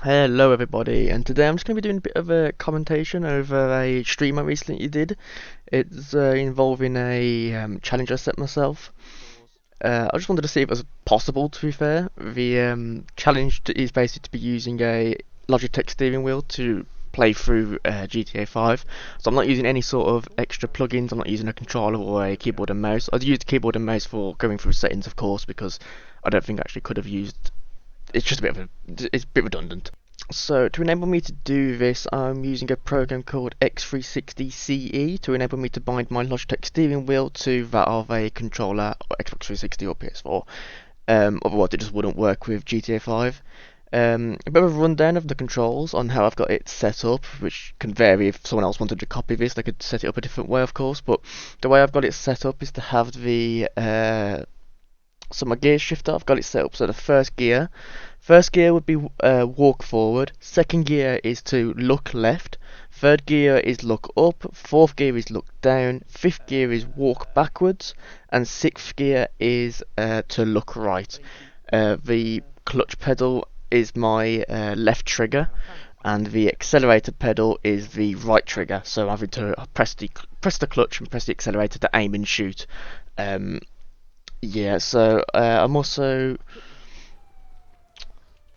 Hello everybody, and today I'm just going to be doing a bit of a commentation over a stream I recently did. It's involving a challenge I set myself. I just wanted to see if it was possible, to be fair. The challenge is basically to be using a Logitech steering wheel to play through GTA 5. So I'm not using any sort of extra plugins, I'm not using a controller or a keyboard and mouse. I'd use the keyboard and mouse for going through settings, of course, because I don't think I actually could have used. It's just a bit of it's a bit redundant. So to enable me to do this, I'm using a program called X360CE to enable me to bind my Logitech steering wheel to that of a controller or Xbox 360 or PS4. Otherwise, it just wouldn't work with GTA 5. A bit of a rundown of the controls on how I've got it set up, which can vary if someone else wanted to copy this, they could set it up a different way, of course. But the way I've got it set up is to have so my gear shifter, I've got it set up so the first gear would be walk forward, second gear is to look left, third gear is look up, fourth gear is look down, fifth gear is walk backwards, and sixth gear is to look right. The clutch pedal is my left trigger, and the accelerator pedal is the right trigger. So I'm having to press the clutch and press the accelerator to aim and shoot. Yeah, so I'm also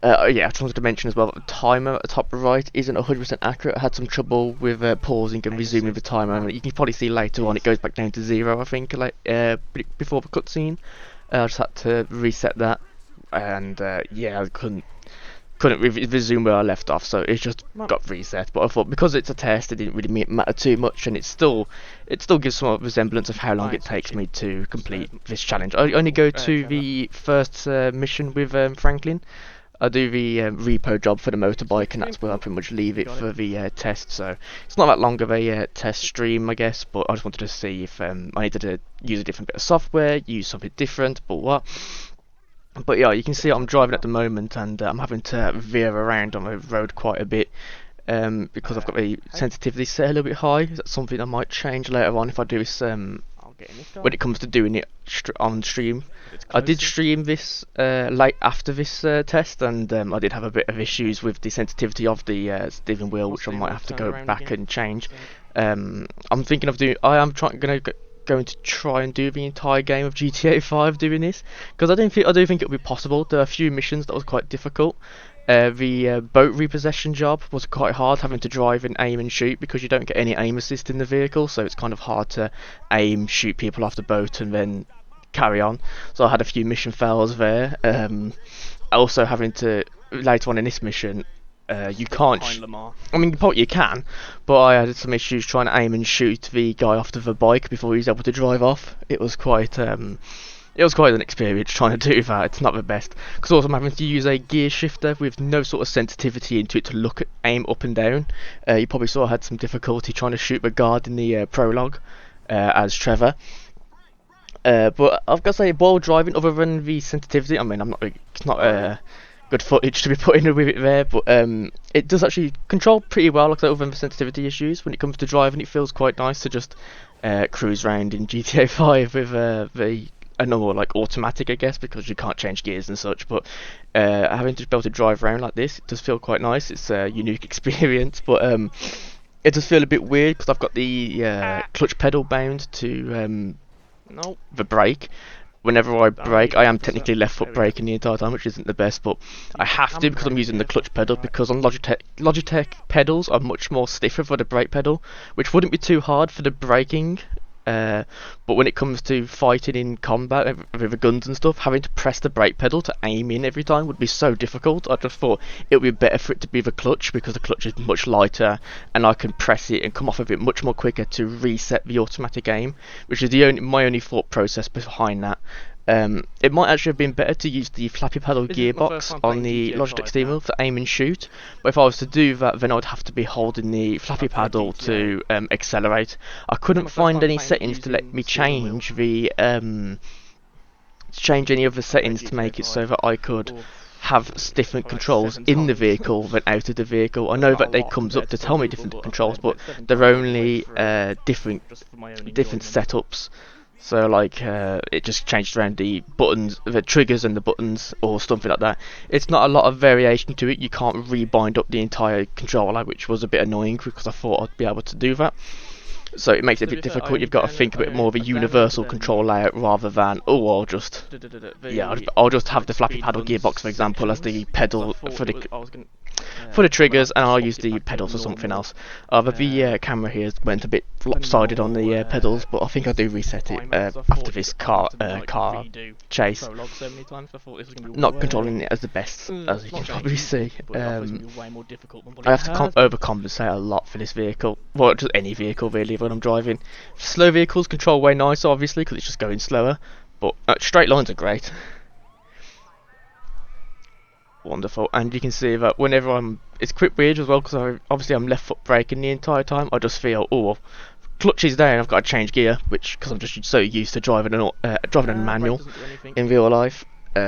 yeah, I just wanted to mention as well that the timer at the top right isn't 100% accurate. I had some trouble with pausing and resuming the timer, and you can probably see later on it goes back down to 0, I think, like before the cutscene. I just had to reset that, and yeah, I couldn't resume where I left off, so it just got reset. But I thought because it's a test, it didn't really matter too much, and it still gives some resemblance of how long it takes me to complete this challenge. I only go to the first mission with Franklin. I do the repo job for the motorbike, and that's where I pretty much leave it for the test. So it's not that long of a test stream, I guess. But I just wanted to see if I needed to use a different bit of software, use something different, but what. But yeah, you can see I'm driving at the moment, and I'm having to veer around on the road quite a bit because I've got the sensitivity set a little bit high. That's something I might change later on if I do this when it comes to doing it on stream. I did stream this late after this test, and I did have a bit of issues with the sensitivity of the steering wheel, which I might have to go back and change. I'm thinking of doing. I am going to try and do the entire game of GTA 5 doing this, because I do think it would be possible. There are a few missions that was quite difficult. The boat repossession job was quite hard, having to drive and aim and shoot because you don't get any aim assist in the vehicle, so it's kind of hard to aim, shoot people off the boat, and then carry on. So I had a few mission fails there. Also having to later on in this mission, you can't. I mean, you can, but I had some issues trying to aim and shoot the guy off of a bike before he was able to drive off. It was quite an experience trying to do that. It's not the best, because also I'm having to use a gear shifter with no sort of sensitivity into it to aim up and down. You probably saw I had some difficulty trying to shoot the guard in the prologue as Trevor. But I've got to say, while driving, other than the sensitivity, I mean, it's not good footage to be put in with it there, but it does actually control pretty well, like other than the sensitivity issues. When it comes to driving, it feels quite nice to just cruise around in GTA 5 with a normal, like, automatic, I guess, because you can't change gears and such. But having to be able to drive around like this, it does feel quite nice. It's a unique experience, but it does feel a bit weird because I've got the clutch pedal bound to the brake. Whenever I brake, I am technically left foot braking the entire time, which isn't the best, but I have to because I'm using the clutch pedal, because on Logitech pedals are much more stiffer for the brake pedal, which wouldn't be too hard for the braking. But when it comes to fighting in combat with the guns and stuff, having to press the brake pedal to aim in every time would be so difficult. I just thought it would be better for it to be the clutch, because the clutch is much lighter and I can press it and come off of it much more quicker to reset the automatic aim, which is my only thought process behind that. It might actually have been better to use the flappy paddle gearbox on the Logitech steering wheel to aim and shoot, but if I was to do that, then I would have to be holding the flappy paddle to accelerate. I couldn't find any settings to let me change any of the settings to make it so that I could have different controls in the vehicle than out of the vehicle. I know that they comes up to tell me different controls, but they're only different setups. So like it just changed around the buttons, the triggers and the buttons or something like that. It's not a lot of variation to it. You can't rebind up the entire controller, which was a bit annoying because I thought I'd be able to do that. So it makes it a bit difficult. You've got to think a bit more of a universal control layout rather than, oh, I'll just have the flappy paddle gearbox, for example, as the pedal for the triggers, and I'll use the pedals for something else. The camera here went a bit lopsided on the pedals, but I think I do reset it after this car chase. Not controlling it as the best, as you can probably see. I have to overcompensate a lot for this vehicle. Well, just any vehicle really when I'm driving. Slow vehicles control way nicer, obviously, because it's just going slower. But straight lines are great. Wonderful, and you can see that whenever it's quite weird as well because obviously I'm left foot braking the entire time. I just feel, oh, clutch is down, I've got to change gear, which because I'm just so used to driving a manual in real life.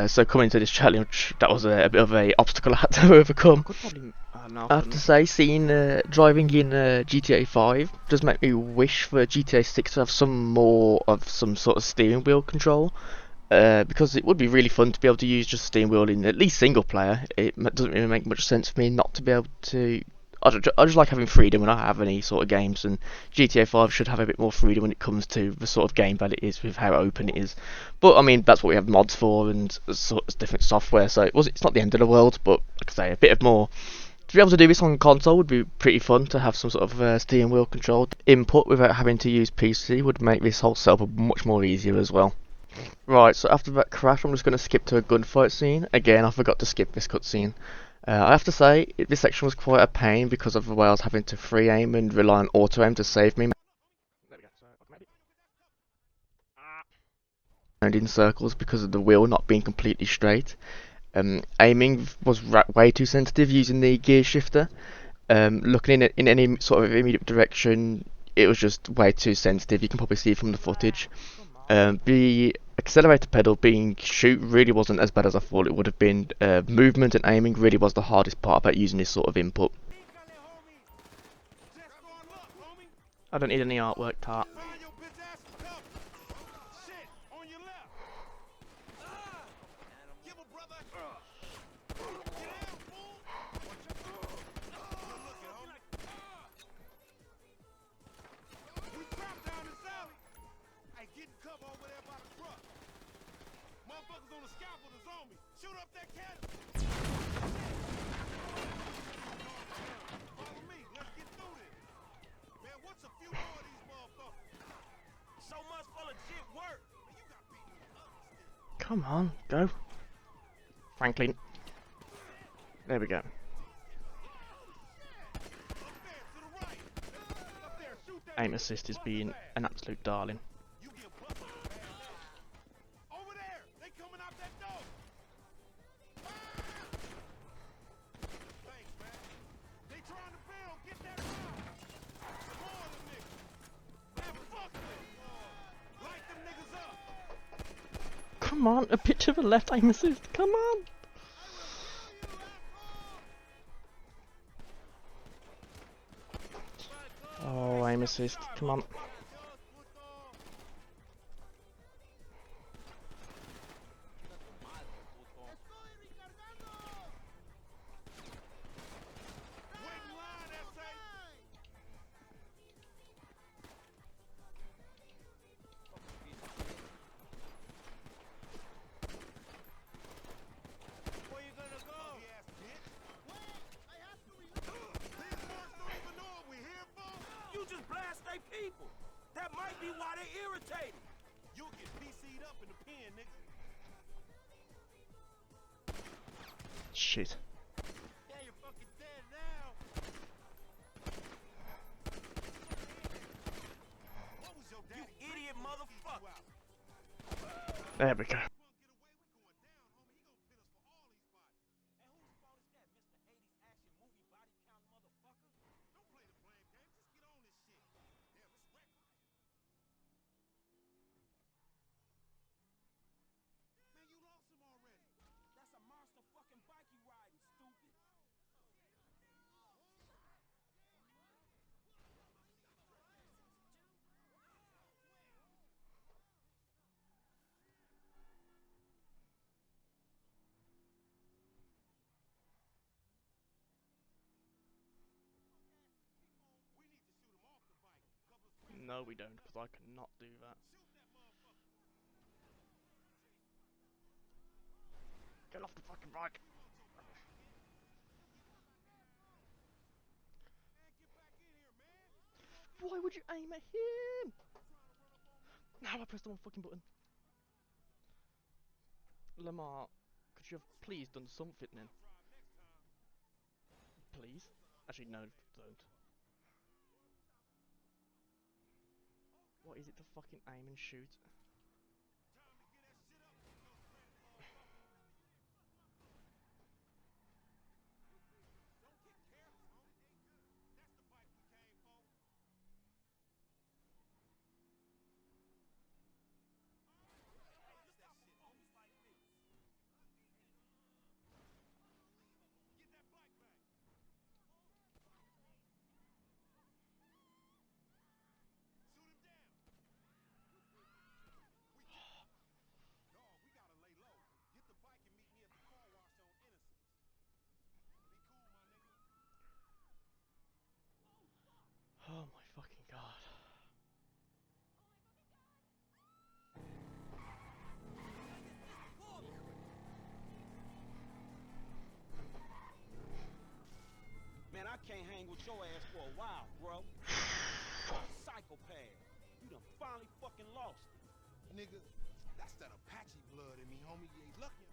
So coming to this challenge, that was a bit of a obstacle I had to overcome. I have to say, seeing driving in GTA 5 does make me wish for GTA 6 to have some sort of steering wheel control. Because it would be really fun to be able to use just steering wheel in at least single player. It doesn't really make much sense for me not to be able to. I just like having freedom when I have any sort of games, and GTA 5 should have a bit more freedom when it comes to the sort of game that it is with how open it is. But I mean, that's what we have mods for and sort of different software, so it's not the end of the world. But like I say, a bit of more. To be able to do this on console would be pretty fun. To have some sort of steering wheel control input without having to use PC would make this whole setup much more easier as well. Right, so after that crash, I'm just going to skip to a gunfight scene. Again, I forgot to skip this cutscene. I have to say, this section was quite a pain because of the way I was having to free aim and rely on auto aim to save me. And in circles because of the wheel not being completely straight. Aiming was way too sensitive using the gear shifter. Looking in any sort of immediate direction, it was just way too sensitive. You can probably see from the footage. The accelerator pedal being shoot really wasn't as bad as I thought it would have been. Movement and aiming really was the hardest part about using this sort of input. I don't need any artwork, Tart. Come on, go. Franklin. There we go. Aim assist is being an absolute darling. Come on, a bit to the left, aim assist, come on! Oh, aim assist, come on. People. That might be why they irritated. You'll get PC'd up in the pen, nigga. Shit. Yeah, you're fucking dead now. What was your daddy? You idiot motherfucker. There we go. No, we don't, because I cannot do that. Shoot that motherfucker. Get off the fucking bike! Man, get back in here, man. Why would you aim at him? Now I pressed the wrong fucking button. Lamar, could you have please done something then? I'll drive next time. Please? Actually, no, don't. What is it to fucking aim and shoot? Time to get that shit up, you little fat motherfucker. Don't get careless, homie. That's the bike we came for. Hey, look out for folks like me. Get that bike back. Shoot him down. Dog, we gotta lay low. Get the bike and meet me at the car wash on Innocence. Be cool, my nigga. Oh my fucking god. Man, I can't hang with your ass for a while, bro. Psychopath. You done finally fucking lost it. Nigga, that's that Apache blood in me, homie. You ain't lucky.